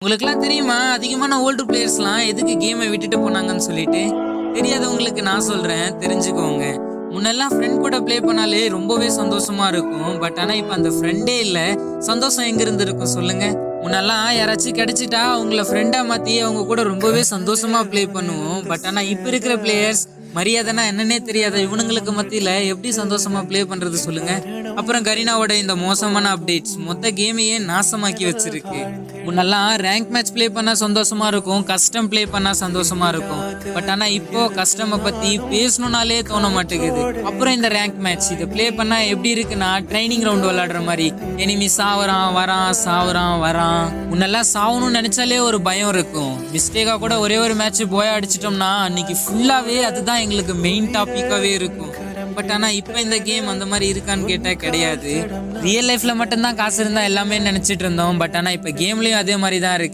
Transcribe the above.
உங்களுக்குலாம் தெரியுமா அதிகமான ஓல்டு பிளேயர்ஸ்லாம் எதுக்கு கேமை விட்டுட்டு போனாங்கன்னு சொல்லிட்டு? தெரியாதவங்களுக்கு நான் சொல்றேன், தெரிஞ்சுக்கோங்க. முன்னெல்லாம் ஃப்ரெண்ட் கூட ப்ளே பண்ணாலே ரொம்பவே சந்தோஷமா இருக்கும். பட் ஆனா இப்ப அந்த ஃப்ரெண்டே இல்ல. சந்தோஷம் எங்க இருந்து இருக்கும் சொல்லுங்க? முன்னெல்லாம் யாராச்சும் கிடைச்சிட்டா அவங்கள ஃப்ரெண்டா மாத்தி அவங்க கூட ரொம்பவே சந்தோஷமா ப்ளே பண்ணுவோம். பட் ஆனா இப்ப இருக்கிற பிளேயர்ஸ் மரியாதைனா என்னன்னே தெரியாத இவனுங்களுக்கு மத்தியில எப்படி சந்தோஷமா ப்ளே பண்றது சொல்லுங்க? அப்புறம் கரீனாவோட இந்த மோசமான அப்டேட்ஸ் மொத்த கேமையே நாசமாக்கி வச்சிருக்கு. முன்னெல்லாம் ரேங்க் மேட்ச் ப்ளே பண்ணா சந்தோஷமா இருக்கும், கஸ்டம் ப்ளே பண்ணா சந்தோஷமா இருக்கும். பட் ஆனா இப்போ கஸ்டமை பத்தி பேசணும்னாலே தோண மாட்டேங்குது. அப்புறம் இந்த ரேங்க் மேட்ச் இதை ப்ளே பண்ணா எப்படி இருக்குன்னா ட்ரைனிங் ரவுண்ட் விளையாடுற மாதிரி. எனிமி சாவறான் வரான் சாவறான் வரான். முன்னெல்லாம் சாவணும்னு நினைச்சாலே ஒரு பயம் இருக்கும். மிஸ்டேக்கா கூட ஒரே ஒரு மேட்ச் போய் அடிச்சிட்டோம்னா அன்னைக்கு ஃபுல்லாவே அதுதான் எங்களுக்கு மெயின் டாபிக்காவே இருக்கும். பட் ஆனா இப்ப இந்த கேம் அந்த மாதிரி இருக்கான்னு கேட்டா கிடையாது. ரியல் லைஃப்ல மட்டும்தான் காசு இருந்தா எல்லாமே நினைச்சிட்டு இருந்தோம். பட் ஆனா இப்ப கேம்லயும் அதே மாதிரி தான் இருக்கு.